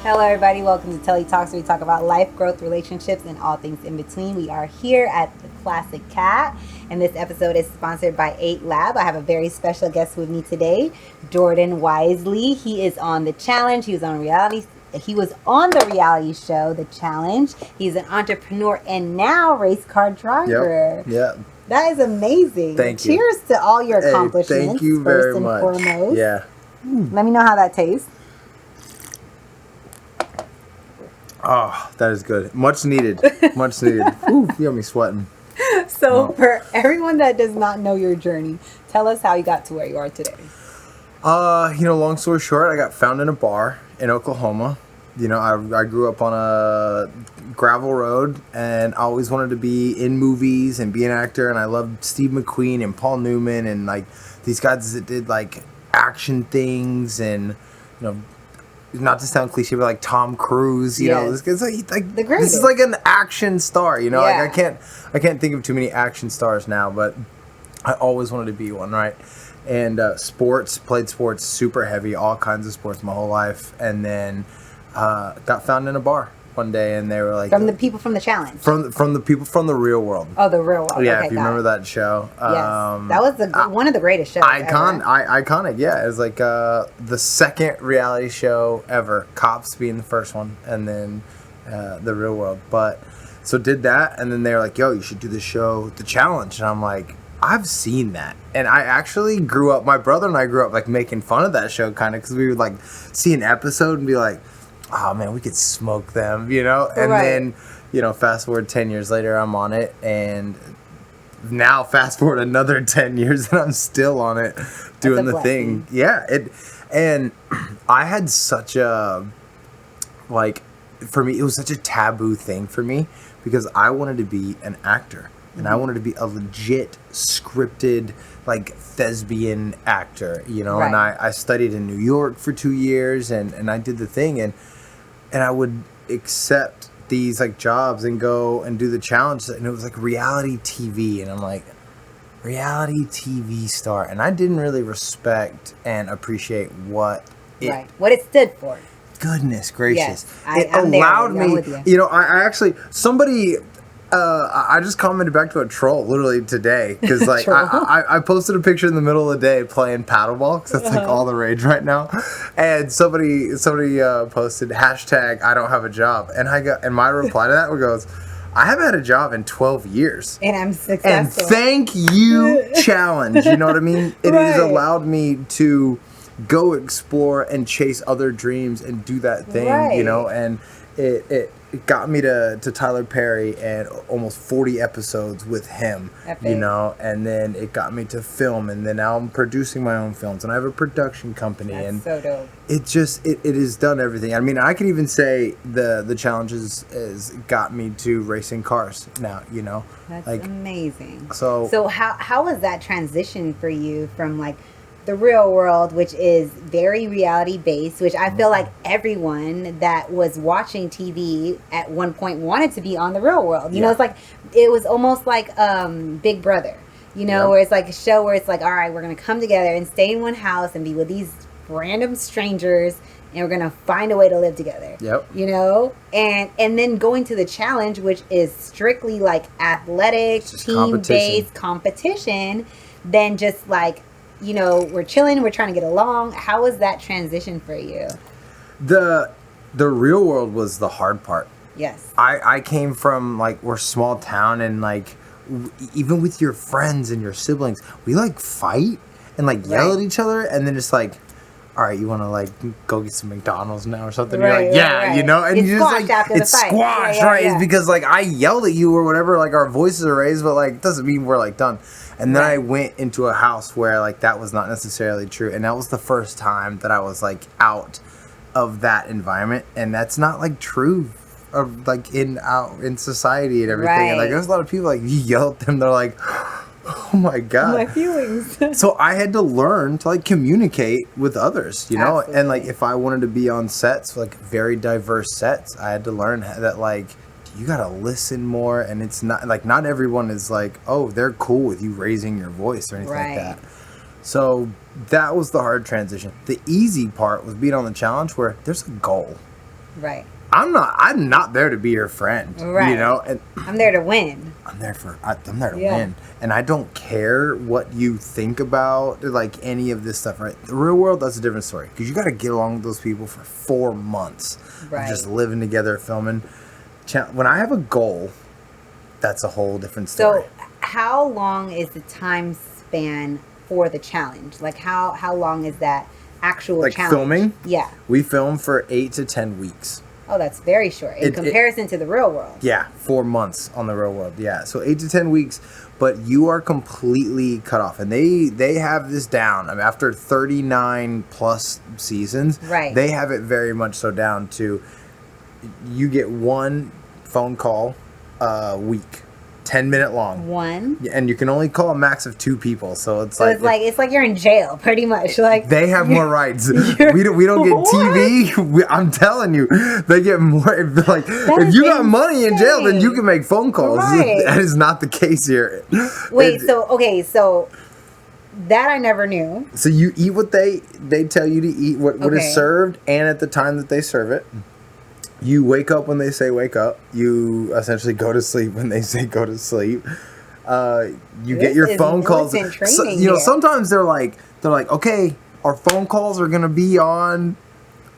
Hello, everybody. Welcome to Telli Talks, where we talk about life, growth, relationships, and all things in between. We are here at the Classic Cat, and this episode is sponsored by 8 Lab. I have a very special guest with me today, Jordan Wisley. He is on The Challenge. He was on the reality show, The Challenge. He's an entrepreneur and now race car driver. Yep. That is amazing. Thank you. Cheers to all your accomplishments. Thank you very much. First and foremost. Yeah. Let me know how that tastes. Oh, that is good. Much needed. Much needed. Ooh, you got me sweating. So, for everyone that does not know your journey, tell us how you got to where you are today. Long story short, I got found in a bar in Oklahoma. I grew up on a gravel road, and I always wanted to be in movies and be an actor, and I loved Steve McQueen and Paul Newman and, like, these guys that did, like, action things and, not to sound cliche, but like Tom Cruise, you know, this guy's like the greatest. This is like an action star, Yeah. Like I can't think of too many action stars now, but I always wanted to be one, right? And played sports super heavy, all kinds of sports my whole life, and then got found in a bar one day, and they were like, from the people from The Challenge, from the people from The Real World. Oh, The Real World. Yeah, Okay, if you remember that show. Yes, that was one of the greatest shows. Iconic. Yeah, it was like the second reality show ever. Cops being the first one, and then The Real World. But so did that, and then they were like, "Yo, you should do the show, The Challenge." And I'm like, I've seen that, and I actually grew up. My brother and I grew up like making fun of that show, kind of, because we would like see an episode and be like, "Oh man, we could smoke them," And then, fast forward 10 years later, I'm on it, and now fast forward another 10 years, and I'm still on it, doing the thing. Yeah, and I had such a, for me, it was such a taboo thing for me, because I wanted to be an actor, and I wanted to be a legit scripted, like, thespian actor, Right. and I studied in New York for 2 years, and I did the thing, and I would accept these like jobs and go and do the challenge, and it was like reality TV, and I'm like, reality TV star, and I didn't really respect and appreciate what it stood for. Goodness gracious. Yes, it allowed me, you. I actually, somebody, I just commented back to a troll literally today, because like I posted a picture in the middle of the day playing paddleball, because that's like all the rage right now, and somebody posted hashtag I don't have a job, and my reply to that goes, I haven't had a job in 12 years, and I'm successful, and thank you challenge, you know what I mean? It has allowed me to go explore and chase other dreams and do that thing, and it got me to Tyler Perry and almost 40 episodes with him. Epic. And then it got me to film, and then now I'm producing my own films, and I have a production company. That's so dope. It just it has done everything. I mean, I could even say the challenges has got me to racing cars now, That's like amazing. So how was that transition for you from like The Real World, which is very reality based, which I feel like everyone that was watching TV at one point wanted to be on The Real World. It's like, it was almost like Big Brother, where it's like a show where it's like, all right, we're going to come together and stay in one house and be with these random strangers, and we're going to find a way to live together. Yep. And then going to The Challenge, which is strictly like athletic, team-based competition, then just like, we're chilling, we're trying to get along. How was that transition for you? The Real World was the hard part. Yes. I came from, like, we're a small town, and, like, even with your friends and your siblings, we, like, fight and, like, yell at each other, and then it's like, all right, you want to, like, go get some McDonald's now or something? You're like, yeah, and it's you just, like, it's squash, right? It's because, like, I yelled at you or whatever, like, our voices are raised, but, like, it doesn't mean we're, like, done. And then I went into a house where, like, that was not necessarily true. And that was the first time that I was, like, out of that environment. And that's not, like, true of, like, in society and everything. Right. And, like, there's a lot of people, like, you yell at them, they're like, oh, my God. My feelings. So I had to learn to, like, communicate with others, Absolutely. And, like, if I wanted to be on sets, like, very diverse sets, I had to learn that, like, you gotta listen more, and it's not like, not everyone is like, oh, they're cool with you raising your voice or anything like that. So that was the hard transition. The easy part was being on the challenge, where there's a goal. Right. I'm not there to be your friend. Right. You know, and I'm there to win. I'm there to win, and I don't care what you think about like any of this stuff. Right, the real world, that's a different story because you got to get along with those people for 4 months Right. of just living together, filming. When I have a goal, that's a whole different story. So, how long is the time span for the challenge? Like, how long is that actual like challenge? filming, Yeah. we film for 8 to 10 weeks. Oh, that's very short in comparison to the real world. Yeah, 4 months on the real world. Yeah, so 8 to 10 weeks, but you are completely cut off, and they have this down. I mean, after 39 plus seasons, Right. They have it very much so down to you get one phone call a week, 10-minute long. One. And you can only call a max of 2 people, so it's So it's like you're in jail, pretty much. Like they have more rights. We don't get TV. I'm telling you, they get more. Like if you got money in jail, then you can make phone calls. Right. That is not the case here. Wait, so that I never knew. So you eat what they tell you to eat, what is served, and at the time that they serve it. You wake up when they say wake up. You essentially go to sleep when they say go to sleep. You get your phone calls. Sometimes they're like, okay, our phone calls are gonna be on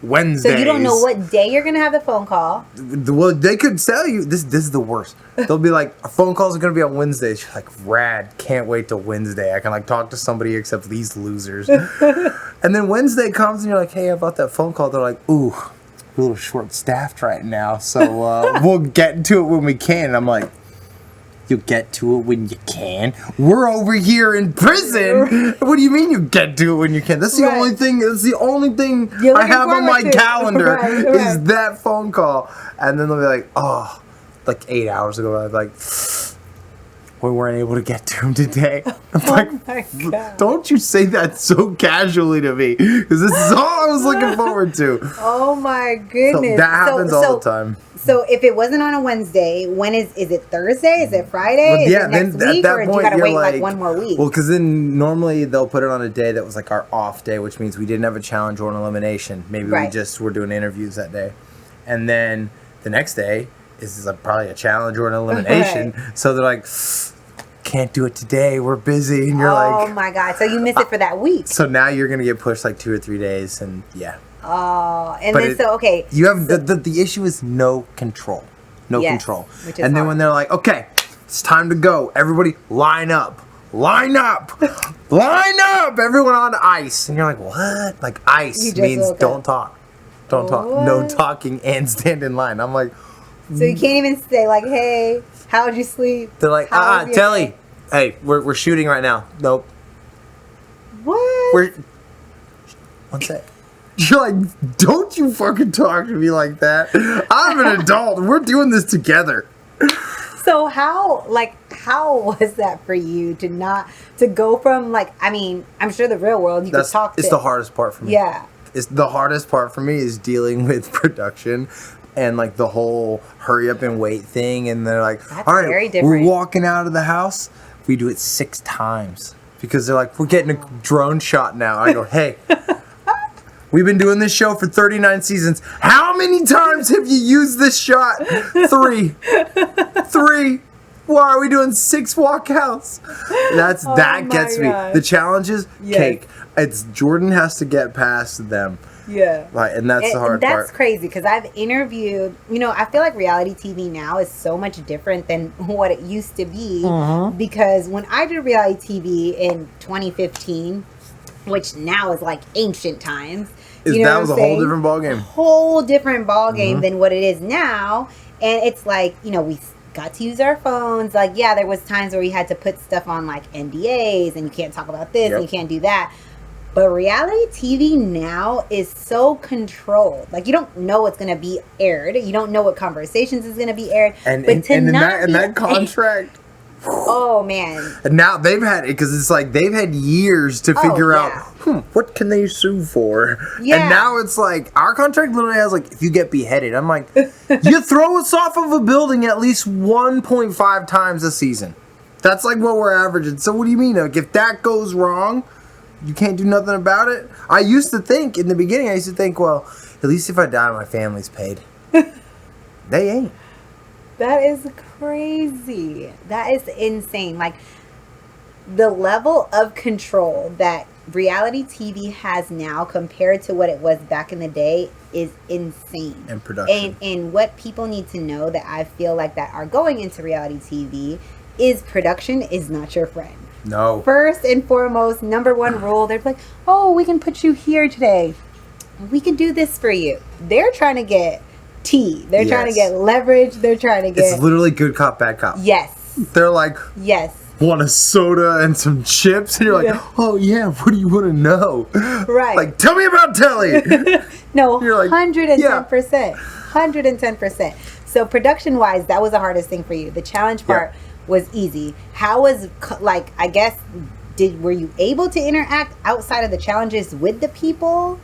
Wednesdays. So you don't know what day you're gonna have the phone call. Well, they could tell you this is the worst. They'll be like, our phone calls are gonna be on Wednesdays. You're like, rad, can't wait till Wednesday. I can like talk to somebody except these losers. And then Wednesday comes and you're like, hey, about that phone call. They're like, ooh, we're a little short-staffed right now, so we'll get to it when we can. And I'm like, you'll get to it when you can? We're over here in prison. What do you mean you get to it when you can? That's the only thing. That's the only thing I have on my calendar is that phone call. And then they'll be like, oh, like 8 hours ago, I'd be like, we weren't able to get to him today. I'm like, my God. Don't you say that so casually to me, because this is all I was looking forward to. Oh my goodness. So that happens all the time. So if it wasn't on a Wednesday, when is it Thursday? Is it Friday? Well, yeah, is it next then week? at that or point, do you gotta you're wait like one more week? Well, because then normally they'll put it on a day that was like our off day, which means we didn't have a challenge or an elimination. Maybe we just were doing interviews that day. And then the next day is like probably a challenge or an elimination. So they're like, can't do it today, we're busy. And you're like, oh my God. So you miss it for that week. So now you're going to get pushed like 2 or 3 days. And yeah. Oh, and But then you have the issue is no control. No control. Which is and then hard. when they're like, okay, it's time to go. Everybody line up. Line up. Line up. Everyone on ice. And you're like, what? Like ice means don't talk. Don't talk. No talking and stand in line. I'm like. So you can't even say like, hey, how'd you sleep? They're like, Telli. Hey, we're shooting right now. Nope. What? One sec. You're like, don't you fucking talk to me like that. I'm an adult. We're doing this together. So how was that for you to go from like, I mean, I'm sure the real world could talk to. It's the hardest part for me. Yeah. It's the hardest part for me is dealing with production and like the whole hurry up and wait thing. And they're like, that's all right, very different. We're walking out of the house. We do it 6 times because they're like, we're getting a drone shot now. I go, hey. We've been doing this show for 39 seasons. How many times have you used this shot? 3. 3. Why are we doing 6 walkouts? That gets me. The challenges, cake. It's Jordan has to get past them. Yeah. Right, and that's the hard part. That's crazy because I've interviewed, I feel like reality TV now is so much different than what it used to be. Because when I did reality TV in 2015, which now is like ancient times. That was a whole different ballgame. A whole different ballgame than what it is now. And it's like, we got to use our phones. Like, yeah, there was times where we had to put stuff on like NDAs and you can't talk about this and you can't do that. But reality TV now is so controlled. Like, you don't know what's going to be aired. You don't know what conversations is going to be aired. And in that contract... Oh man! And now they've had it because it's like they've had years to figure out what can they sue for. Yeah. And now it's like our contract literally has like if you get beheaded, I'm like, you throw us off of a building at least 1.5 times a season. That's like what we're averaging. So what do you mean? Like if that goes wrong, you can't do nothing about it. I used to think in the beginning, well, at least if I die, my family's paid. They ain't. That is crazy. That is insane. Like, the level of control that reality TV has now compared to what it was back in the day is insane. And production. And what people need to know that I feel like that are going into reality TV is production is not your friend. No. First and foremost, number one rule, they're like, oh, we can put you here today. We can do this for you. They're trying to get tea. They're trying to get leverage. They're trying to get... It's literally good cop, bad cop. Yes. They're like... Yes. Want a soda and some chips? And you're like, oh, yeah, what do you want to know? Right. Like, tell me about Telli. No, you're like, 110%. 110%. So production-wise, that was the hardest thing for you. The challenge part was easy. How was, like, I guess, were you able to interact outside of the challenges with the people?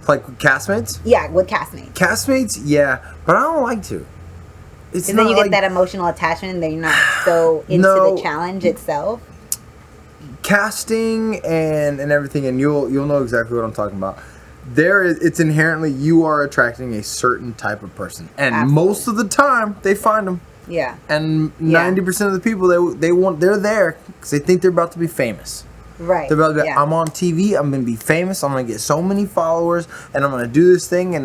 Like with castmates? Yeah, with castmates. Castmates, yeah, but I don't like to. It's and then you get that emotional attachment and then you're not so into the challenge itself. Casting and everything, and you'll know exactly what I'm talking about. It's inherently, you are attracting a certain type of person, and most of the time they find them. Yeah. And 90% of the people they're there because they think they're about to be famous. Right. They're about to be, I'm on TV. I'm going to be famous. I'm going to get so many followers, and I'm going to do this thing. And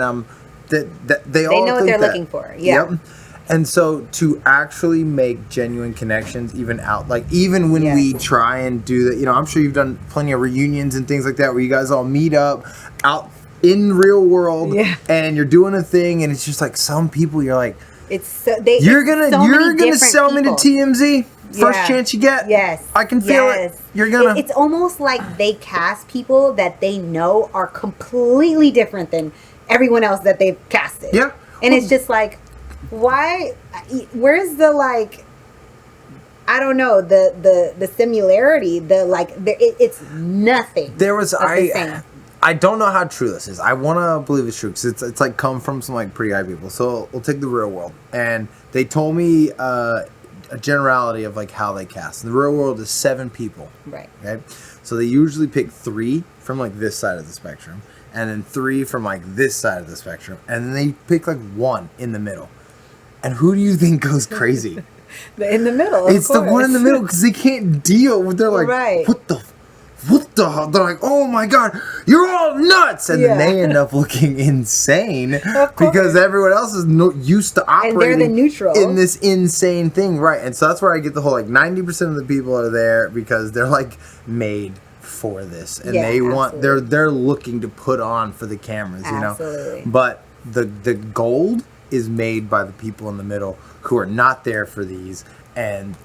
they all know what they're looking for. Yeah. Yep. And so to actually make genuine connections, even when we try and do that, I'm sure you've done plenty of reunions and things like that where you guys all meet up out in real world, and you're doing a thing, and it's just like some people you're like, you're gonna sell me to TMZ first chance you get. Yes, I can feel it. You're gonna. It's almost like they cast people that they know are completely different than everyone else that they've casted. Yeah, and it's just like, why? Where's the like? I don't know, the similarity. It's nothing. There was I don't know how true this is. I want to believe it's true because it's like come from some like pretty high people. So we'll take the real world, and they told me a generality of like how they cast. The real world is 7 people. Right. Okay. So they usually pick 3 from like this side of the spectrum, and then 3 from like this side of the spectrum, and then they pick like 1 in the middle. And who do you think goes crazy? In the middle. It's the one in the middle because they can't deal with. They're like, what the. They're like, oh my god, you're all nuts, and then they end up looking insane because everyone else is used to operating. And they're the neutral in this insane thing, right? And so that's where I get the whole like 90% of the people are there because they're like made for this, and they want they're looking to put on for the cameras, Absolutely. But the gold is made by the people in the middle who are not there for these, and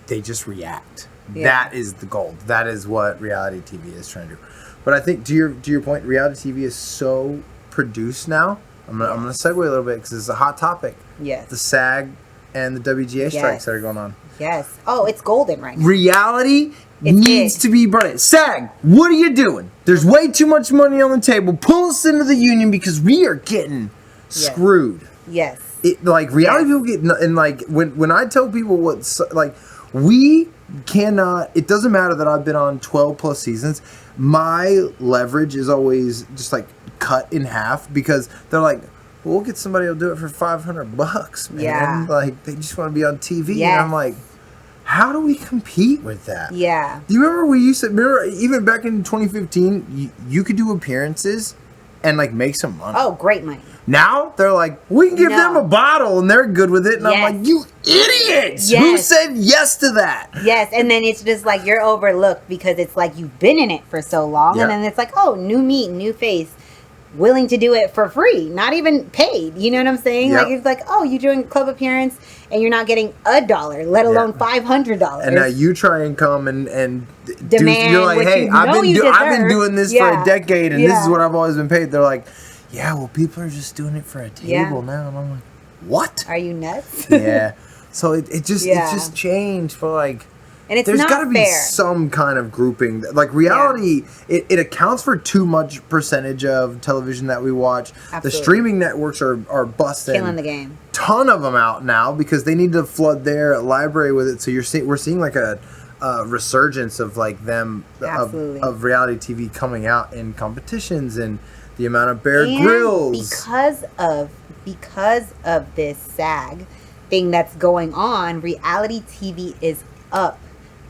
they just react. That is the gold. That is what reality TV is trying to do. But I think to your point, reality TV is so produced now. I'm gonna segue a little bit because it's a hot topic. Yes. The SAG and the WGA strikes that are going on. Yes. Oh, it's golden right now. Reality needs to be brought in. SAG, what are you doing? There's way too much money on the table. Pull us into the union because we are getting screwed. Yes. Reality people get, and like when I tell people we cannot, it doesn't matter that I've been on 12 plus seasons, my leverage is always just like cut in half because they're like, we'll get somebody who'll do it for $500, man. Yeah. Like they just want to be on TV. And I'm like, how do we compete with that? Yeah. Do you remember even back in 2015, you could do appearances and like make some money. Oh, great money. Now they're like, we can give them a bottle and they're good with it. And I'm like, you idiots! Yes. Who said yes to that? Yes, and then it's just like you're overlooked because it's like you've been in it for so long. And then it's like, oh, new meat, new face, willing to do it for free, not even paid. You know what I'm saying? Like it's like, oh, you're doing a club appearance and you're not getting $1, let alone $500. And now you try and come and demand. You're like, hey, I've been doing this for a decade and this is what I've always been paid. They're like, yeah, well, people are just doing it for a table now, and I'm like, what? Are you nuts? Yeah. So it just changed for like. And it's there's not got to be fair. some kind of grouping. Like reality, it accounts for too much percentage of television that we watch. Absolutely. The streaming networks are busting. Killing the game. Ton of them out now because they need to flood their library with it. So we're seeing like a resurgence of like them of reality TV coming out in competitions, and The amount of Bear And Grylls. because of this SAG thing that's going on, reality TV is up.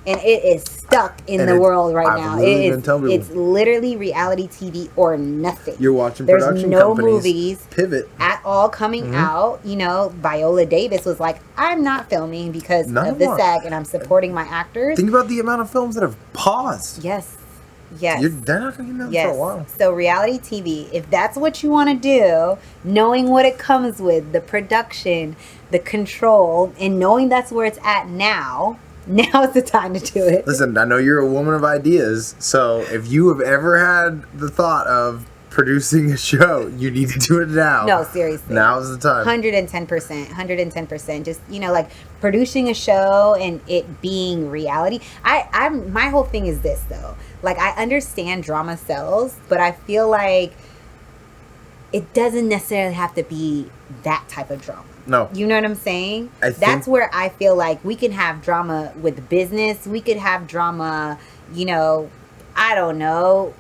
And it is stuck in the world right now. It's literally reality TV or nothing. You're watching There's production no companies movies pivot at all coming out. You know, Viola Davis was like, I'm not filming because of the SAG and I'm supporting my actors. Think about the amount of films that have paused. Yes. They're not going to get nothing for a while. So reality TV, if that's what you want to do, knowing what it comes with, the production, the control, and knowing that's where it's at now is the time to do it. Listen, I know you're a woman of ideas, so if you have ever had the thought of producing a show, you need to do it now. No, seriously. Now is the time. 110%. Just, you know, like producing a show and it being reality. My whole thing is this, though. Like, I understand drama sells, but I feel like it doesn't necessarily have to be that type of drama. No. You know what I'm saying? That's where I feel like we can have drama with business. We could have drama, you know, I don't know,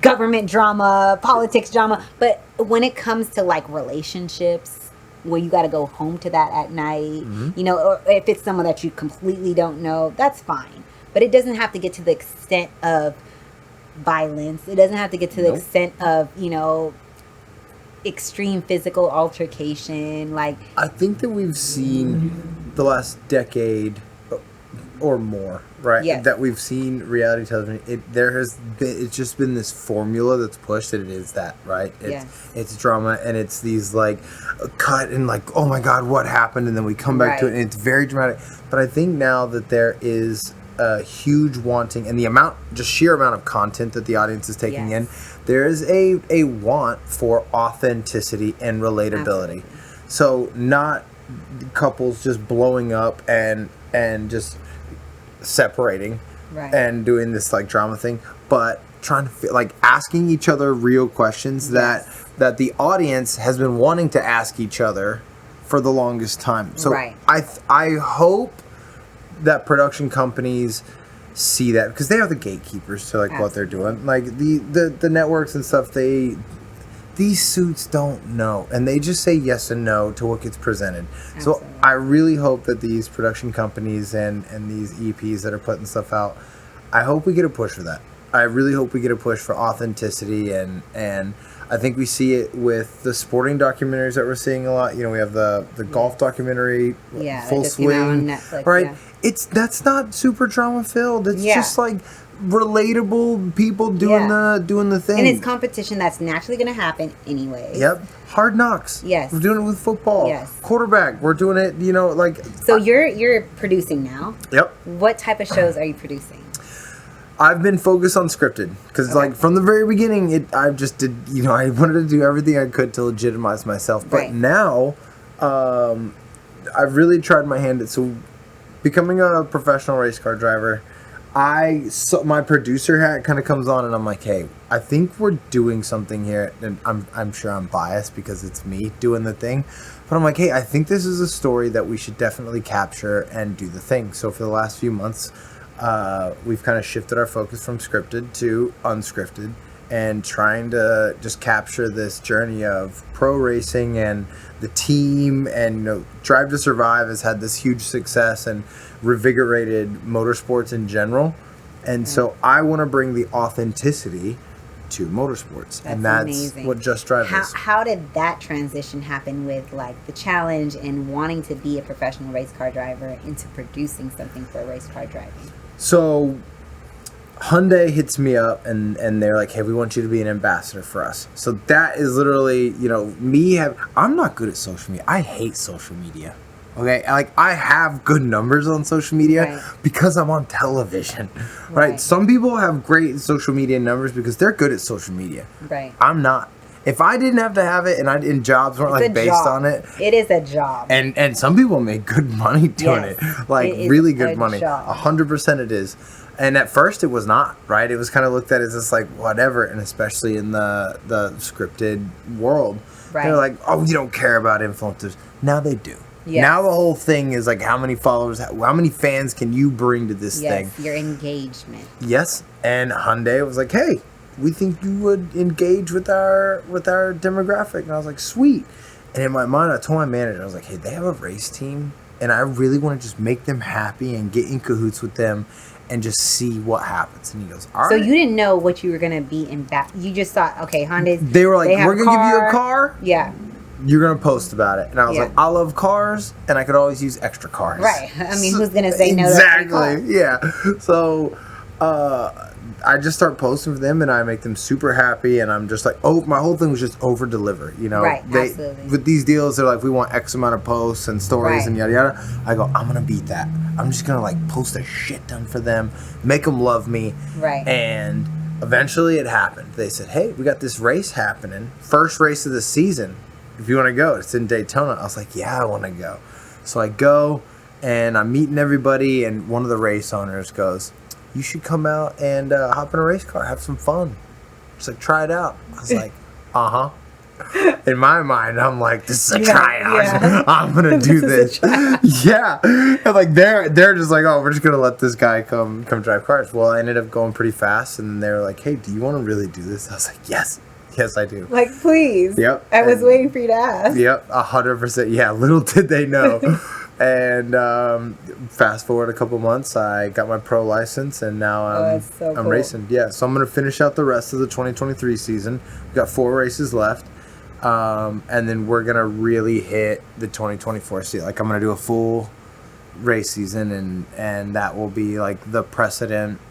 government drama, politics drama. But when it comes to like relationships, where you got to go home to that at night, you know, or if it's someone that you completely don't know, that's fine. But it doesn't have to get to the extent of violence. It doesn't have to get to the extent of, you know, extreme physical altercation. Like, I think that we've seen the last decade or more, right? Yes. That we've seen reality television. It's just been this formula that's pushed that it is that, right? It's drama and it's these like cut and like, oh my God, what happened? And then we come back to it and it's very dramatic. But I think now that there is a huge wanting and the sheer amount of content that the audience is taking in, there is a want for authenticity and relatability. Absolutely. So not couples just blowing up and just separating and doing this like drama thing, but trying to like asking each other real questions that the audience has been wanting to ask each other for the longest time. So I hope that production companies see that, because they are the gatekeepers to like what they're doing. Like the networks and stuff, these suits don't know, and they just say yes and no to what gets presented. Absolutely. So I really hope that these production companies and these EPs that are putting stuff out, I hope we get a push for that. I really hope we get a push for authenticity, and I think we see it with the sporting documentaries that we're seeing a lot. You know, we have the golf documentary, Full Swing, on Netflix, right? That's not super drama filled. It's just like relatable people doing the thing. And it's competition that's naturally going to happen anyway. Yep. Hard Knocks. Yes. We're doing it with football. Yes. Quarterback. We're doing it, you know, like. So you're producing now. Yep. What type of shows are you producing? I've been focused on scripted because, like, from the very beginning, I just did. You know, I wanted to do everything I could to legitimize myself. But now, I've really tried my hand at becoming a professional race car driver. My producer hat kind of comes on, and I'm like, hey, I think we're doing something here, and I'm sure I'm biased because it's me doing the thing. But I'm like, hey, I think this is a story that we should definitely capture and do the thing. So for the last few months, we've kind of shifted our focus from scripted to unscripted and trying to just capture this journey of pro racing and the team, and, you know, Drive to Survive has had this huge success and revigorated motorsports in general. And so I want to bring the authenticity to motorsports. That's amazing. What Just Drive is. How did that transition happen with like the challenge and wanting to be a professional race car driver into producing something for race car driving? So Hyundai hits me up and they're like, hey, we want you to be an ambassador for us. So that is literally, you know, I'm not good at social media. I hate social media. Okay, like I have good numbers on social media because I'm on television, right? Some people have great social media numbers because they're good at social media. Right. I'm not. If I didn't have to have it and jobs weren't like based on it. It is a job. And some people make good money doing it. Like really good money. 100% it is. And at first it was not, right? It was kind of looked at as just like whatever, and especially in the scripted world. Right. They're like, oh, you don't care about influencers. Now they do. Yes. Now the whole thing is like how many followers, how many fans can you bring to this thing? Your engagement. Yes. And Hyundai was like, hey, we think you would engage with our demographic. And I was like, sweet. And in my mind, I told my manager, I was like, hey, they have a race team, and I really want to just make them happy and get in cahoots with them and just see what happens. And he goes, all right. So you didn't know what you were going to be in back. You just thought, okay, Honda's. They were like, we're going to give you a car. Yeah. You're going to post about it. And I was like, I love cars, and I could always use extra cars. Right. I mean, who's going to say no to exactly. Yeah. So I just start posting for them, and I make them super happy, and I'm just like, my whole thing was just over deliver, you know. Right, absolutely. With these deals, they're like, we want X amount of posts and stories and yada yada. I go, I'm gonna beat that. I'm just gonna like post a shit ton for them, make them love me. Right. And eventually it happened. They said, hey, we got this race happening, first race of the season. If you want to go, it's in Daytona. I was like, yeah, I want to go. So I go, and I'm meeting everybody, and one of the race owners goes, you should come out and hop in a race car, have some fun. Just like, try it out. I was like, uh-huh. In my mind, I'm like, this is a tryout. Yeah. I'm going to do this. Yeah. And like, they're just like, oh, we're just going to let this guy come drive cars. Well, I ended up going pretty fast, and they were like, hey, do you want to really do this? I was like, yes. Yes, I do. Like, please. Yep. I was waiting for you to ask. Yep, 100%. Yeah, little did they know. And fast forward a couple months, I got my pro license, and now I'm racing. Yeah, so I'm going to finish out the rest of the 2023 season. We've got 4 races left, and then we're going to really hit the 2024 season. Like, I'm going to do a full race season, and that will be, like, the precedent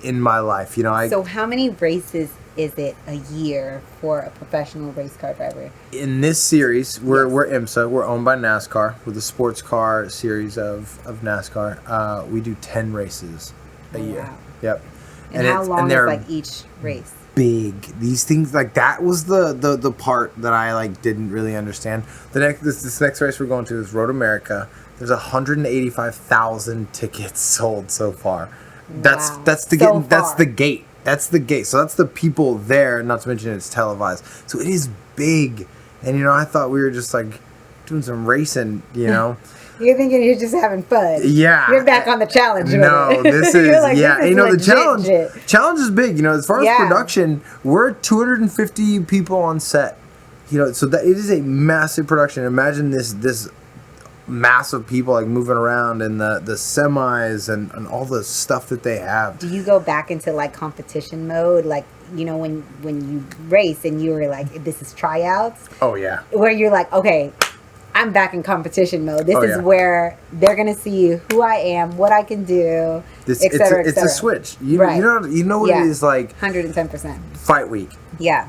in my life. You know, So how many races is it a year for a professional race car driver? In this series, we're IMSA. We're owned by NASCAR. We're the sports car series of NASCAR. We do 10 races a year. Yep. And how long is like each race? Big. These things, like, that was the part that I like didn't really understand. This next race we're going to is Road America. There's 185,000 tickets sold so far. That's the gate. That's the gate. So that's the people there, not to mention it's televised. So it is big. And, you know, I thought we were just, like, doing some racing, you know. You're thinking you're just having fun. Yeah. You're back on the challenge. No, this is, like, yeah. This is you know, the challenge is big. You know, as far as Yeah. production, we're 250 people on set. You know, so that it is a massive production. Imagine this mass of people like moving around, and the semis and all the stuff that they have. Do you go back into like competition mode, like, you know, when you race and you were like, this is tryouts? Oh yeah. Where you're like, okay, I'm back in competition mode. This is where they're gonna see who I am, what I can do, et cetera, it's a switch. You know what it is like. 110%. Fight week. Yeah.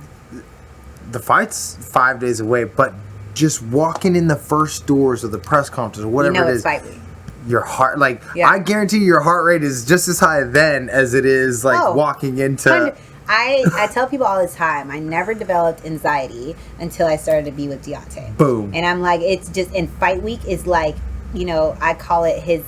The fight's 5 days away, but just walking in the first doors of the press conference or whatever it is, fight week. Your heart, like, I guarantee your heart rate is just as high then as it is like walking into. I tell people all the time, I never developed anxiety until I started to be with Deontay. Boom. And I'm like, it's just, and fight week is like, you know, I call it his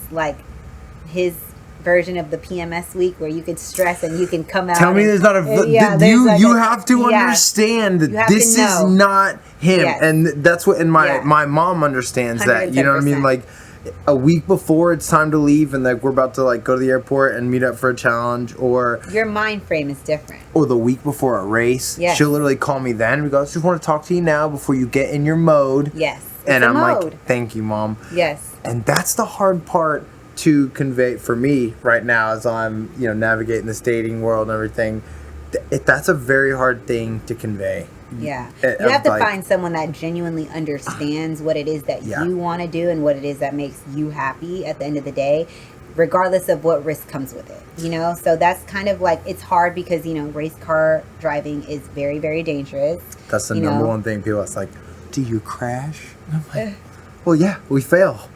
version of the PMS week, where you can stress and you can come out. Tell me there's not a you have to understand that this is not him, and that's what. And my mom understands 110%. That. You know what I mean? Like, a week before it's time to leave, and like we're about to like go to the airport and meet up for a challenge, or your mind frame is different. Or the week before a race, she'll literally call me then. We go, I just want to talk to you now before you get in your mode. Yes. And I'm like, thank you, Mom. Yes. And that's the hard part to convey for me right now, as I'm, you know, navigating this dating world and everything. That's a very hard thing to convey. Yeah. You have to find someone that genuinely understands what it is that you want to do and what it is that makes you happy at the end of the day, regardless of what risk comes with it, you know? So that's kind of like, it's hard because, you know, race car driving is very, very dangerous. That's the number one thing people ask, like, do you crash? And I'm like, well, yeah, we fail.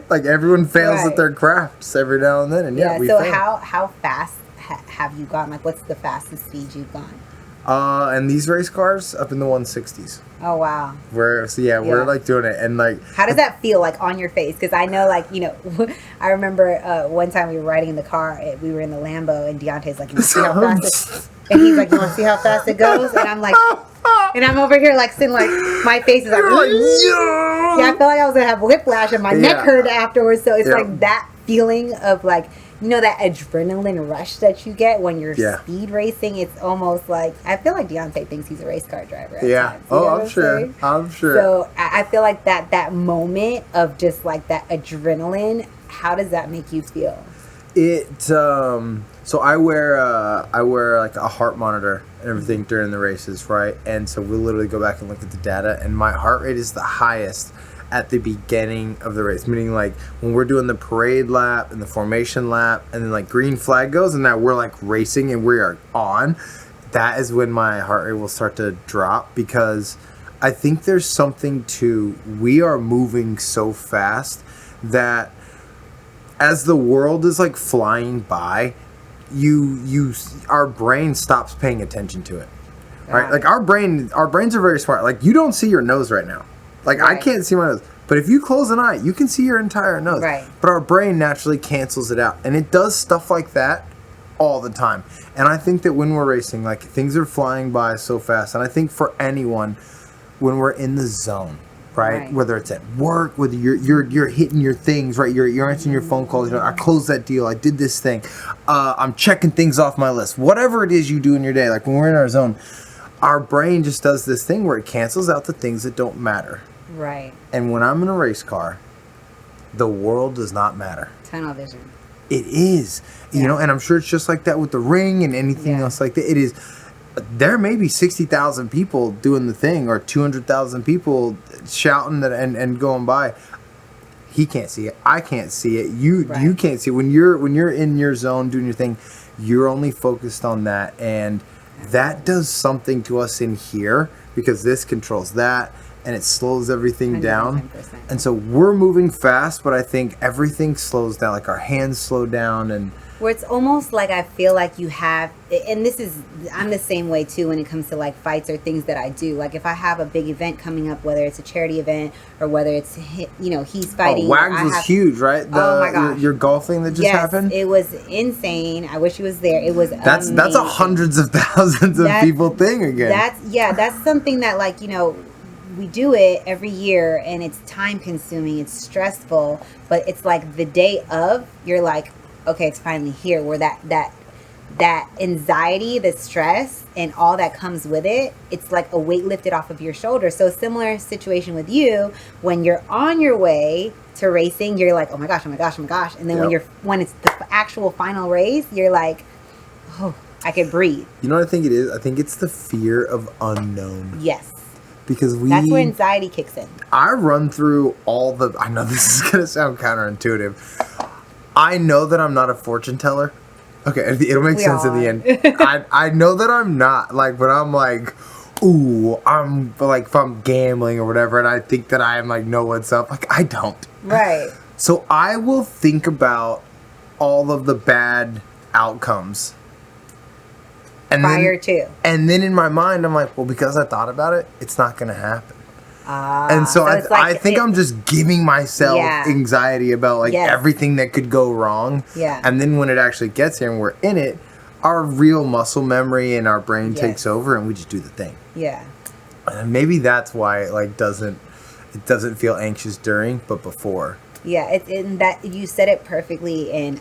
Like, everyone fails at their crafts every now and then, and we so fail. how fast have you gone? Like, what's the fastest speed you've gone? And these race cars up in the 160s. Oh wow. We're like doing it, and like. How does that feel like on your face? Because I know, like, you know, I remember one time we were riding in the car. We were in the Lambo, and Deontay's like, "You want to see how fast?" And he's like, "You want to see how fast it goes?" And I'm like, and I'm over here like sitting, like, my face is like, yeah, I felt like I was gonna have whiplash, and my neck hurt afterwards. So it's like that feeling of like, you know, that adrenaline rush that you get when you're Yeah. speed racing. It's almost like, I feel like Deontay thinks he's a race car driver at Yeah. times, you know what I'm sure. saying? I'm sure. So I feel like that moment of just like that adrenaline, how does that make you feel? So I wear like a heart monitor and everything during the races, right? And so we'll literally go back and look at the data, and my heart rate is the highest at the beginning of the race, meaning like when we're doing the parade lap and the formation lap, and then like green flag goes, and now we're like racing and we are on. That is when my heart rate will start to drop, because I think there's something to, we are moving so fast that as the world is like flying by, our brain stops paying attention to it, right? Like our brains are very smart. Like, you don't see your nose right now. Like, I can't see my nose, but if you close an eye, you can see your entire nose. Right. But our brain naturally cancels it out, and it does stuff like that all the time. And I think that when we're racing, like, things are flying by so fast, and I think for anyone, when we're in the zone, right? Whether it's at work, whether you're hitting your things, right? You're answering your phone calls. You know, I closed that deal. I did this thing. I'm checking things off my list. Whatever it is you do in your day, like when we're in our zone, our brain just does this thing where it cancels out the things that don't matter. Right. And when I'm in a race car, the world does not matter. Tunnel vision. It is, you know, and I'm sure it's just like that with the ring and anything else like that. It is. There may be 60,000 people doing the thing, or 200,000 people shouting and going by. He can't see it. I can't see it. You can't see it. When you're in your zone doing your thing, you're only focused on that, and that does something to us in here, because this controls that, and it slows everything down. 110%. And so we're moving fast, but I think everything slows down. Like our hands slow down, and Where it's almost like I feel like you have, and I'm the same way too when it comes to like fights or things that I do. Like if I have a big event coming up, whether it's a charity event or whether it's, you know, he's fighting. Wags was huge, right? Oh my gosh. Your golfing that just happened? It was insane. I wish he was there. It was That's amazing. a hundreds of thousands of people thing again. That's something that, like, you know, we do it every year, and it's time consuming, it's stressful, but it's like the day of, you're like, okay, it's finally here, where that anxiety, the stress, and all that comes with it, it's like a weight lifted off of your shoulders. So similar situation with you, when you're on your way to racing, you're like, oh my gosh, and then when it's the actual final race, you're like, oh, I can breathe. You know what I think it is? I think it's the fear of unknown. Yes. Because that's where anxiety kicks in. I run through I know this is going to sound counterintuitive. I know that I'm not a fortune teller. Okay, it'll make sense in the end. I know that I'm not. Like, but I'm like, ooh, I'm like, if I'm gambling or whatever, and I think that I am like, know what's up. Like, I don't. Right. So I will think about all of the bad outcomes. And then in my mind, I'm like, well, because I thought about it, it's not going to happen. And so I think I'm just giving myself anxiety about like everything that could go wrong. Yeah. And then when it actually gets here and we're in it, our real muscle memory and our brain takes over, and we just do the thing. Yeah. And maybe that's why it doesn't feel anxious during, but before. Yeah, it's in that you said it perfectly, and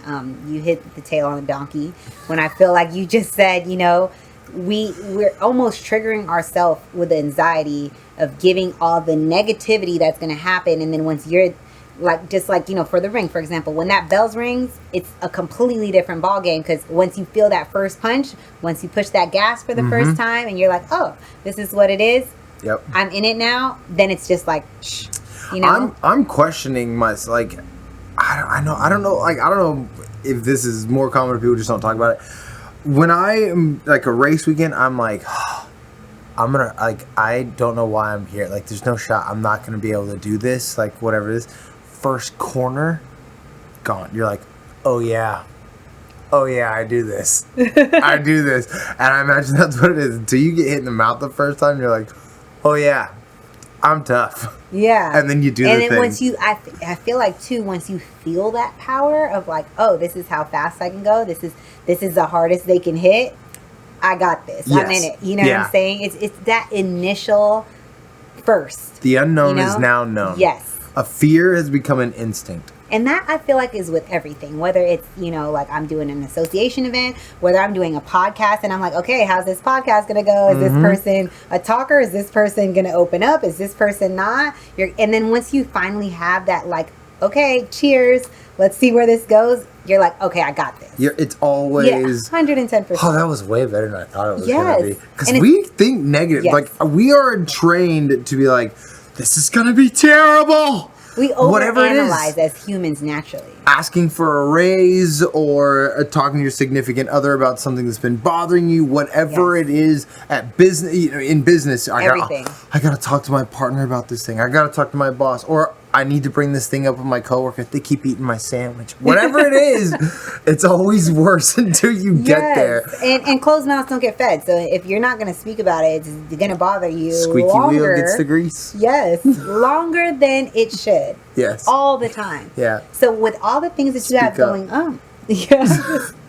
you hit the tail on the donkey when I feel like you just said, you know, we're almost triggering ourselves with the anxiety of giving all the negativity that's going to happen, and then once you're like, just like, you know, for the ring, for example, when that bell rings, it's a completely different ball game, because once you feel that first punch, once you push that gas for the first time, and you're like, oh, this is what it is. Yep. I'm in it now. Then it's just like, shh. You know? I'm questioning myself. Like, I don't know if this is more common, people just don't talk about it. When I am like a race weekend, I'm like, I don't know why I'm here. Like, there's no shot. I'm not gonna be able to do this. Like, whatever it is. First corner, gone. You're like, oh yeah, I do this. I do this. And I imagine that's what it is. Until you get hit in the mouth the first time, you're like, oh yeah, I'm tough. Yeah. And then you do the thing. And then once I feel like too, once you feel that power of like, oh, this is how fast I can go. This is the hardest they can hit. I got this. Yes. I'm in it. You know what I'm saying? It's that initial first. The unknown is now known. Yes. A fear has become an instinct. And that I feel like is with everything, whether it's, like I'm doing an association event, whether I'm doing a podcast and I'm like, okay, how's this podcast going to go? Is this person a talker? Is this person going to open up? Is this person not? And then once you finally have that, like, okay, cheers, let's see where this goes. You're like, okay, I got this. It's always 110%. Oh, that was way better than I thought it was Yes. going to be. Because we think negative. Yes. Like, we are trained to be like, this is going to be terrible. We Whatever it is. overanalyze as humans naturally. Asking for a raise or talking to your significant other about something that's been bothering you, whatever it is at business, in business. Everything. I got to talk to my partner about this thing. I got to talk to my boss. Or I need to bring this thing up with my coworker if they keep eating my sandwich. Whatever it is, it's always worse until you get there. And closed mouths don't get fed. So if you're not going to speak about it, it's going to bother you Squeaky longer. wheel gets the grease. Yes, longer than it should. Yes. All the time. Yeah. So with all the things that you have Speak up. going on,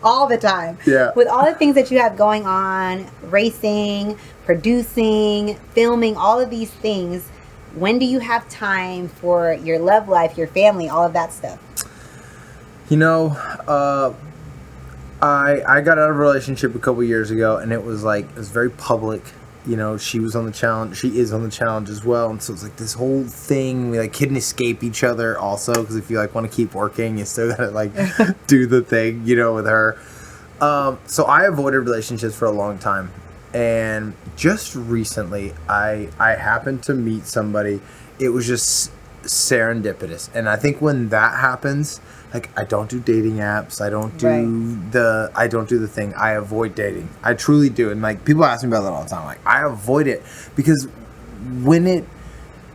all the time. Yeah. With all the things that you have going on, racing, producing, filming, all of these things, when do you have time for your love life, your family, all of that stuff? I got out of a relationship a couple years ago, and it was very public. She was on the challenge. She is on the challenge as well, and so it's like this whole thing. We couldn't escape each other also, because if you want to keep working, you still gotta do the thing, with her. So I avoided relationships for a long time. And just recently, I happened to meet somebody. It was just serendipitous. And I think when that happens, I don't do dating apps. I don't do the thing. I avoid dating. I truly do. And people ask me about that all the time. I avoid it because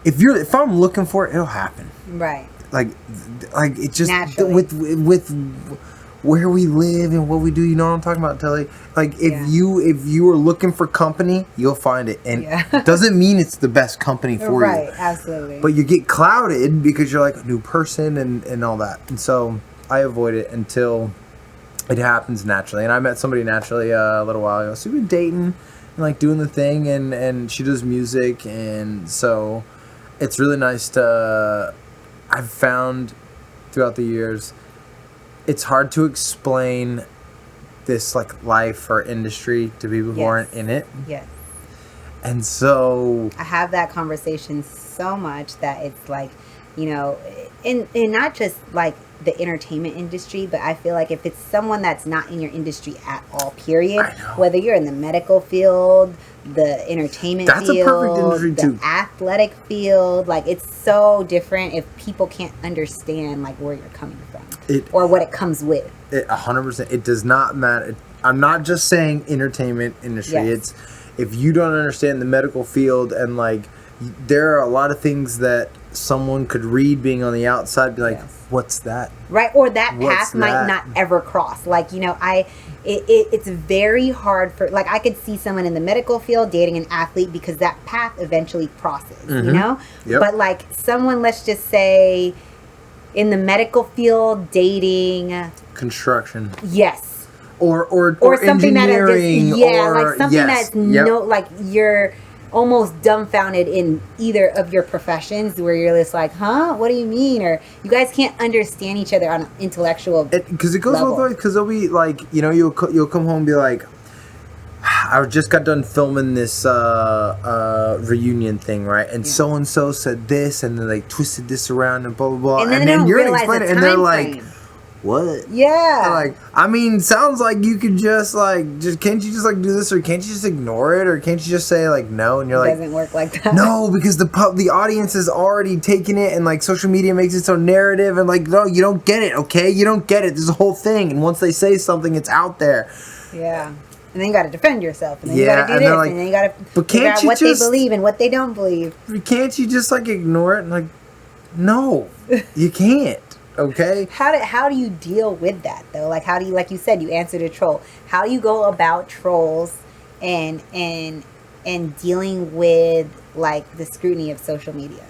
if I'm looking for it, it'll happen. Right. It just naturally. with where we live and what we do, you know what I'm talking about, Telli? If you are looking for company, you'll find it. And it doesn't mean it's the best company for you. Right, absolutely. But you get clouded because you're a new person and all that. And so I avoid it until it happens naturally. And I met somebody naturally a little while ago. So we've been dating and doing the thing, and she does music, and so it's really nice I've found throughout the years, it's hard to explain this life or industry to people who aren't in it. Yes. And so I have that conversation so much that it's in not just the entertainment industry, but I feel if it's someone that's not in your industry at all, period, whether you're in the medical field, the entertainment field, a perfect industry the too. athletic field, it's so different if people can't understand where you're coming from or what it comes with. 100%. It does not matter. I'm not just saying entertainment industry. Yes. It's if you don't understand the medical field and there are a lot of things that someone could read being on the outside, be what's that? Right, or that What's path might that? not ever cross. It's very hard for I could see someone in the medical field dating an athlete because that path eventually crosses, Yep. But someone, let's just say, in the medical field dating Construction. yes, Or something engineering. something that's you're almost dumbfounded in either of your professions where you're just huh, what do you mean? Or you guys can't understand each other on an intellectual because it goes level. both ways. Because they'll be you'll come home and be I just got done filming this reunion thing, right? And so and so said this, and then they twisted this around and blah blah blah. And then you're realize explaining the it, and they're time frame. what? Yeah. Sounds like you could just can't you just do this, or can't you just ignore it, or can't you just say no? And you're It doesn't work like that. no, because the audience has already taken it, and social media makes it so narrative, and no, you don't get it, okay? You don't get it. There's a whole thing, and once they say something, it's out there. Yeah. And then you got to defend yourself, and then you got to do this, and then you got to figure out what they believe and what they don't believe. Can't you just ignore it and no, you can't. Okay. How do you deal with that though? How do you, like you said, you answered a troll. How do you go about trolls and dealing with the scrutiny of social media?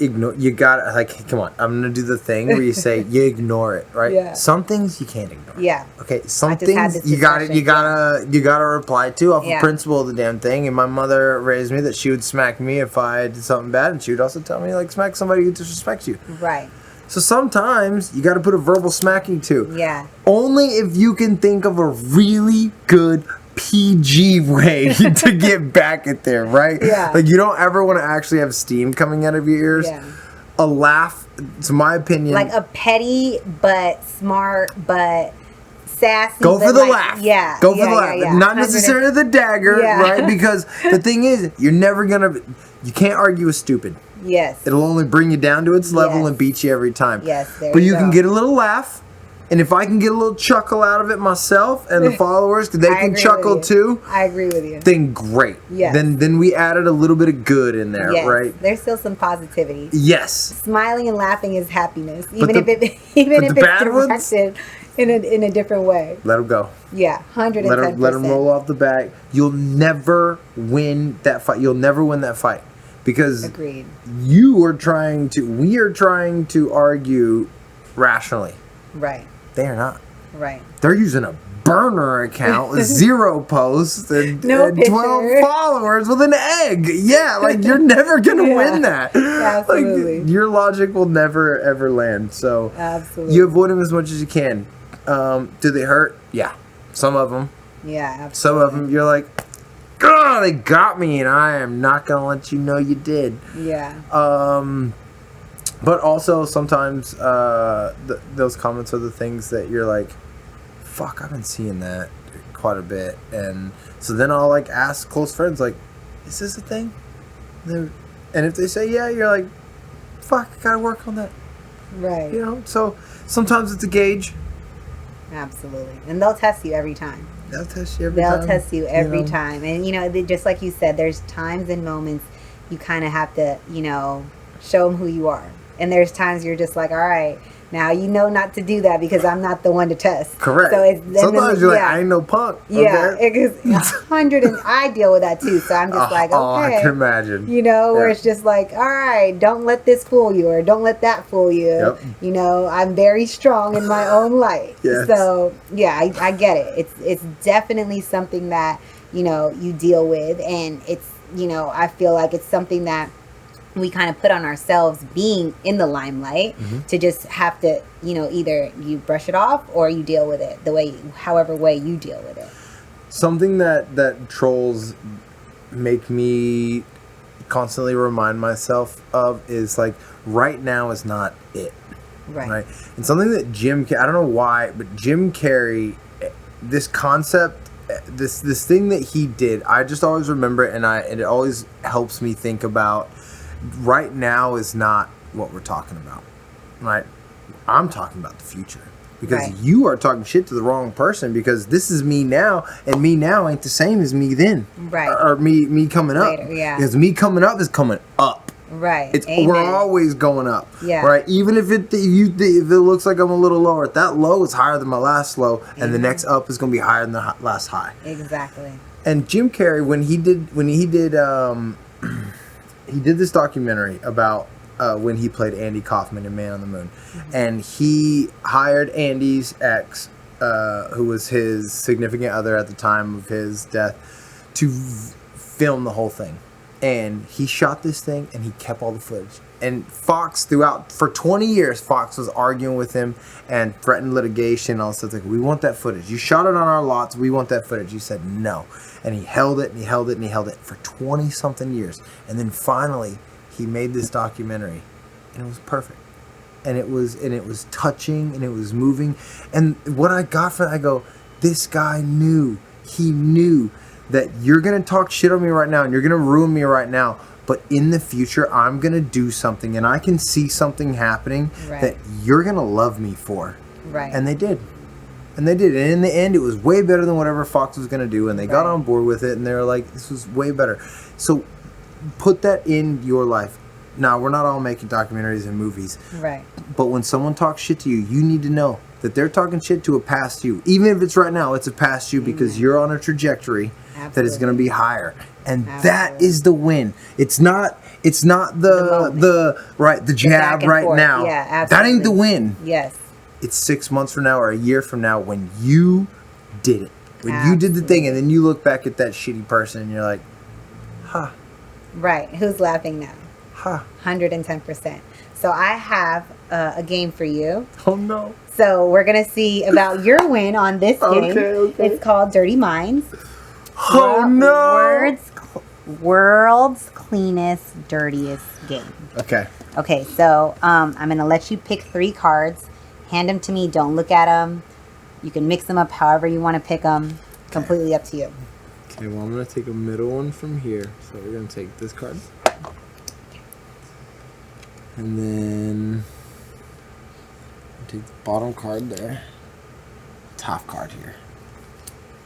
ignore. You gotta like, come on. I'm gonna do the thing where you say you ignore it, right? Yeah. Some things you can't ignore. Yeah. Okay. Some I just had things this you gotta discussion, you gotta reply to off Yeah. of principle of the damn thing. And my mother raised me that she would smack me if I did something bad, and she would also tell me like smack somebody who disrespects you. Right. So sometimes you got to put a verbal smacking too. Yeah. Only if you can think of a really good PG way to get back at there, right? Yeah. Like you don't ever want to actually have steam coming out of your ears. Yeah. A laugh, to my opinion. Like a petty but smart but sassy. Go but for the like, laugh. Yeah. Go for the laugh. Yeah. Not necessarily the dagger, Yeah. right? Because the thing is, you're never gonna. You can't argue with stupid. Yes. It'll only bring you down to its level Yes. and beat you every time. Yes, there But you you can go. get a little laugh, and if I can get a little chuckle out of it myself and the followers, because they I can agree chuckle with you. too, I agree with you. then great. Yes. Then we added a little bit of good in there, Yes. right? There's still some positivity. Yes. Smiling and laughing is happiness, even the- if even if the it's bad ones? directed in a different way. Let them go. Yeah, 110%. Let them roll off the back. You'll never win that fight. You'll never win that fight. Because Agreed. we are trying to argue rationally. Right. They are not. Right. They're using a burner account with 0 posts and, No and picture. 12 followers with an egg. Yeah, like you're never gonna Yeah. win that. Absolutely. Like, your logic will never ever land. So Absolutely. you avoid them as much as you can. Do they hurt? Yeah, some of them. Yeah, absolutely. Some of them you're like, God, they got me, and I am not gonna let you know you did. Yeah. But also sometimes those comments are the things that you're like, fuck, I've been seeing that quite a bit. And so then I'll like ask close friends, like, is this a thing? And if they say yeah, you're like, fuck, I gotta work on that. Right. You know, so sometimes it's a gauge. Absolutely. And they'll test you every time. They'll test you every They'll time. test you every know. time. And, just like you said, there's times and moments you kind of have to, show them who you are. And there's times you're just like, all right, now you know not to do that because I'm not the one to test. Correct. So Sometimes you're like, I ain't no punk. Yeah, Okay? it's 100, and I deal with that too. So I'm just like, okay. Oh, I can imagine. Where Yeah. it's just like, all right, don't let this fool you, or don't let that fool you. Yep. I'm very strong in my own light. Yes. So yeah, I get it. It's definitely something that you deal with, and it's I feel like it's something that we kind of put on ourselves being in the limelight to just have to either you brush it off or you deal with it however way you deal with it. Something that trolls make me constantly remind myself of is like, right now is not it. Right. And something that I don't know why, but Jim Carrey, this concept, this thing that he did, I just always remember it, and it always helps me think about, right now is not what we're talking about. Right? I'm talking about the future. Because you are talking shit to the wrong person, because this is me now, and me now ain't the same as me then. Right. Or me coming up. Later, yeah. Because me coming up is coming up. Right. We're always going up. Yeah. Right. Even if it looks like I'm a little lower, that low is higher than my last low, and the next up is going to be higher than the last high. Exactly. And Jim Carrey, when he did he did this documentary about when he played Andy Kaufman in Man on the Moon, and he hired Andy's ex, who was his significant other at the time of his death, to film the whole thing. And he shot this thing, and he kept all the footage. And Fox, for 20 years, Fox was arguing with him and threatened litigation and all this stuff. Like, we want that footage. You shot it on our lots. We want that footage. He said no. And he held it, and he held it, and he held it for 20-something years. And then finally, he made this documentary, and it was perfect. And it was touching, and it was moving. And what I got from it, I go, this guy knew. He knew that you're going to talk shit on me right now, and you're going to ruin me right now. But in the future, I'm going to do something, and I can see something happening that you're going to love me for. Right. And they did. And they did. And in the end, it was way better than whatever Fox was going to do. And they got on board with it, and they were like, this was way better. So put that in your life. Now, we're not all making documentaries and movies. Right. But when someone talks shit to you, you need to know that they're talking shit to a past you. Even if it's right now, it's a past you, because you're on a trajectory that is going to be higher. And that is the win. It's not It's not moment. the jab back and right forth. now. Yeah, That ain't absolutely. the win. Yes. It's 6 months from now or a year from now when you did it. When you did the thing, and then you look back at that shitty person and you're like, huh. Right. Who's laughing now? Huh. 110%. So I have a game for you. Oh no. So we're going to see about your win on this game. Okay. It's called Dirty Minds. Oh no. World's cleanest, dirtiest game. Okay. Okay, so I'm going to let you pick 3 cards. Hand them to me. Don't look at them. You can mix them up however you want to pick them. Completely up to you. Okay, well, I'm going to take a middle one from here. So we're going to take this card. And then take the bottom card there. Top card here.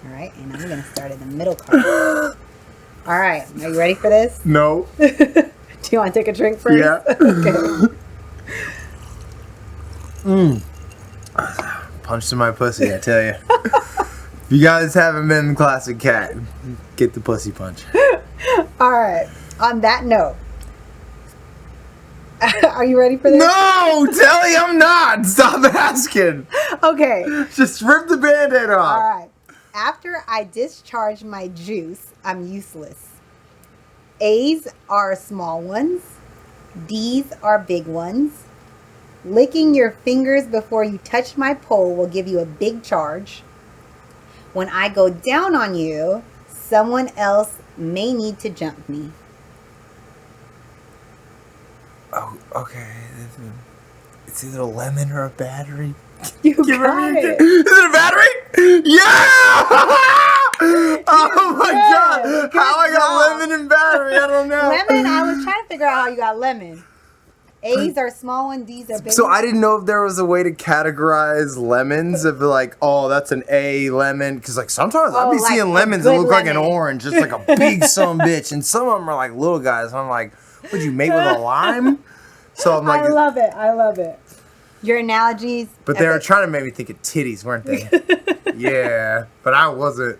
All right, and I'm going to start at the middle card. All right, are you ready for this? No. Do you want to take a drink first? Yeah. Okay. Punched in my pussy, I tell you. If you guys haven't been the classic cat, get the pussy punch. All right, on that note, are you ready for this? No, Telly, I'm not. Stop asking. Okay. Just rip the Band-Aid off. All right. After I discharge my juice, I'm useless. A's are small ones. D's are big ones. Licking your fingers before you touch my pole will give you a big charge. When I go down on you, someone else may need to jump me. Oh, okay. It's either a lemon or a battery. You got it. Is it a battery? Yeah! Oh my god! Good How I got job. lemon and battery? I don't know. Lemon, I was trying to figure out how you got lemon. A's are small ones, D's are big So ones. I didn't know if there was a way to categorize lemons. If like, oh, that's an A lemon, because like sometimes I'll be like seeing a lemons that good look like an lemon. orange, just like a big son bitch, and some of them are like little guys. And I'm like, would you make with a lime? So I'm like, I love it. I love it. Your analogies. but they were epic. trying to make me think of titties, weren't they? Yeah, but I wasn't.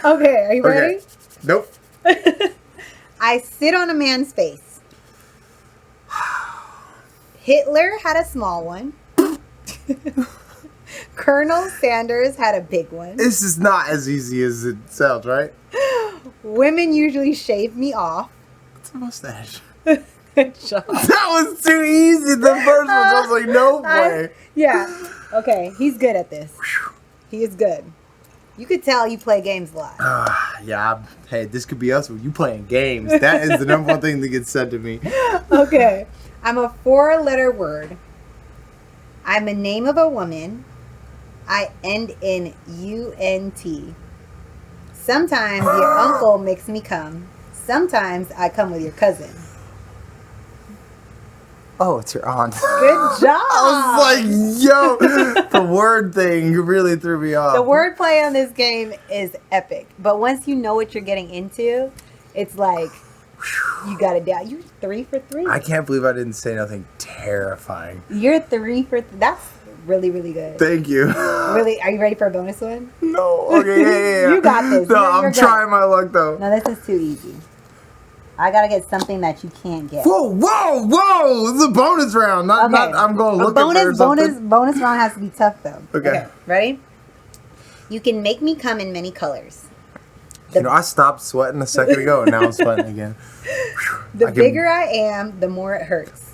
Okay, are you ready? Okay. Nope. I sit on a man's face. Hitler had a small one. Colonel Sanders had a big one. This is not as easy as it sounds, right? Women usually shave me off. It's a mustache. Good job. That was too easy. The first one, I was like, no way. Yeah. Okay, he's good at this. He is good. You could tell you play games a lot. Yeah, hey, this could be us with you playing games. That is the number one thing that gets said to me. Okay. I'm a 4-letter word. I'm a name of a woman. I end in UNT. Sometimes your uncle makes me come. Sometimes I come with your cousin. Oh, it's your aunt. Good job. I was like, yo, the word thing really threw me off. The wordplay on this game is epic. But once you know what you're getting into, it's like you got it down. You're 3 for 3. I can't believe I didn't say nothing terrifying. You're 3 for 3. That's really, really good. Thank you. Really, are you ready for a bonus one? No, okay, yeah. You got this. No, You're I'm good. trying my luck though. No, this is too easy. I gotta get something that you can't get. Whoa! This is a bonus round. Not I'm going to look at it or something. Bonus round has to be tough though. Okay. Ready? You can make me come in many colors. You know, I stopped sweating a second ago, and now I'm sweating again. The bigger I am, the more it hurts.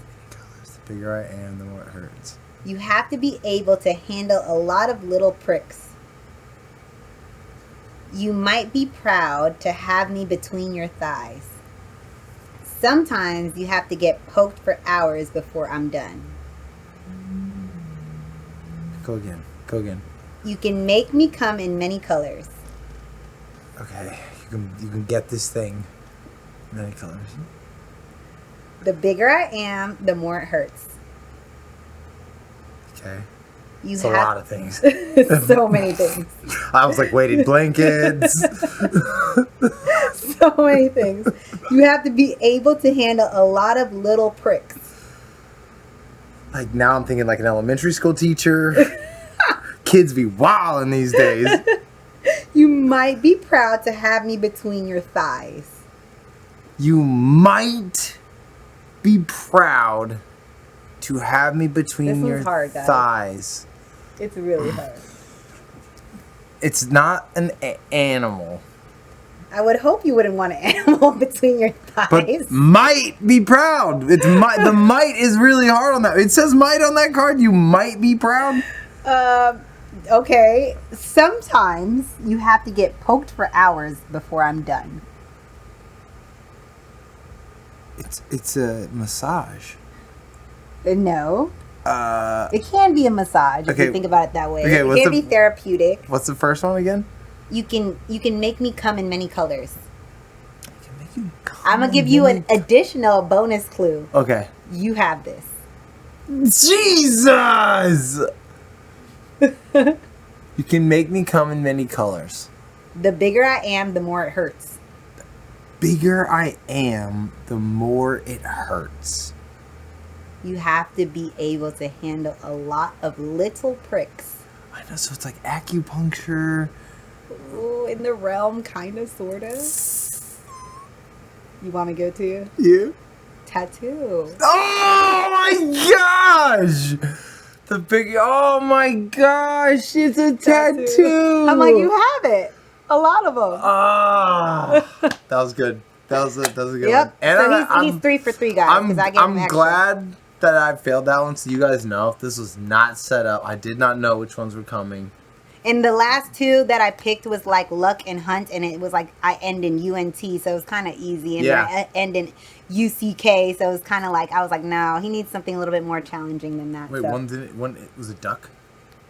The bigger I am, the more it hurts. You have to be able to handle a lot of little pricks. You might be proud to have me between your thighs. Sometimes you have to get poked for hours before I'm done. Go again. You can make me come in many colors. Okay, you can get this thing. Many colors. The bigger I am, the more it hurts. Okay. You It's a lot of things. So many things. I was like, weighted blankets. So many things. You have to be able to handle a lot of little pricks. Like now I'm thinking like an elementary school teacher. Kids be wilding these days. You might be proud to have me between your thighs. You might be proud to have me between your thighs. It's really hard. It's not an animal. I would hope you wouldn't want an animal between your thighs. But might be proud. The might is really hard on that. It says might on that card. You might be proud. Okay. Sometimes you have to get poked for hours before I'm done. It's a massage. No. It can be a massage if you think about it that way. Okay, it can be therapeutic. What's the first one again? You can make me come in many colors. I can make you come. I'm gonna give you an additional bonus clue. Okay. You have this. Jesus! You can make me come in many colors. The bigger I am, the more it hurts. Bigger I am, the more it hurts. You have to be able to handle a lot of little pricks. I know, so it's like acupuncture. Ooh, in the realm, kind of, sort of. You want me to go to you? Yeah. Tattoo. Oh my gosh! Oh my gosh! It's a tattoo. I'm like, you have it. A lot of them. Ah, that was good. That was a good yep. one. And so he's 3 for 3, guys. I'm glad that I failed that one, so you guys know this was not set up. I did not know which ones were coming. And the last 2 that I picked was like luck and hunt, and it was like I end in UNT, so it was kind of easy. And I end in UCK, so it was kind of like I was like, no, he needs something a little bit more challenging than that. Wait, one was a duck?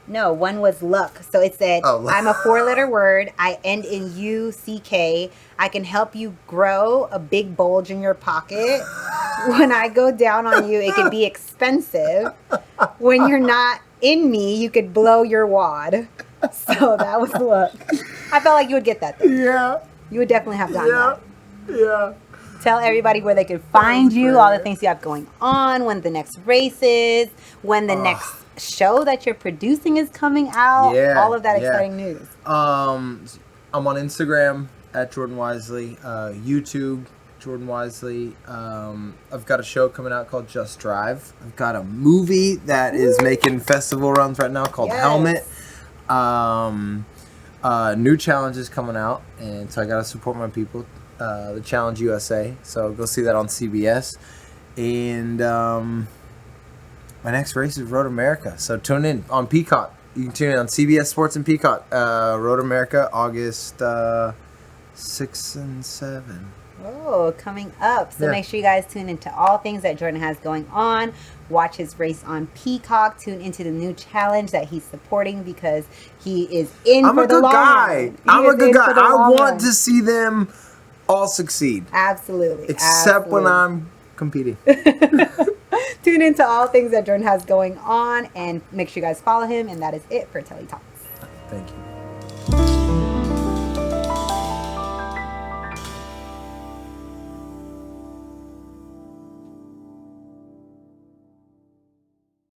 No, one was luck. So it said, I'm a 4-letter word. I end in UCK. I can help you grow a big bulge in your pocket. When I go down on you, it could be expensive. When you're not in me, you could blow your wad. So that was luck. I felt like you would get that, though. Yeah. You would definitely have gotten that. Yeah. Tell everybody where they can find you, all the things you have going on, when the next race is, when the next show that you're producing is coming out, all of that exciting news. I'm on Instagram at Jordan Wisley, YouTube Jordan Wisley. I've got a show coming out called Just Drive. I've got a movie that is making festival runs right now called Helmet. New challenges coming out, and so I gotta support my people. The Challenge USA, so go see that on CBS. And my next race is Road America, so tune in on Peacock. You can tune in on CBS Sports and Peacock. Road America, August 6 and 7. Oh, coming up. So make sure you guys tune into all things that Jordan has going on. Watch his race on Peacock. Tune into the new challenge that he's supporting because he is in for the long run. I'm a good guy. I want to see them all succeed. Absolutely. Except when I'm competing. Tune into all things that Jordan has going on and make sure you guys follow him. And that is it for Telli Talks. Thank you.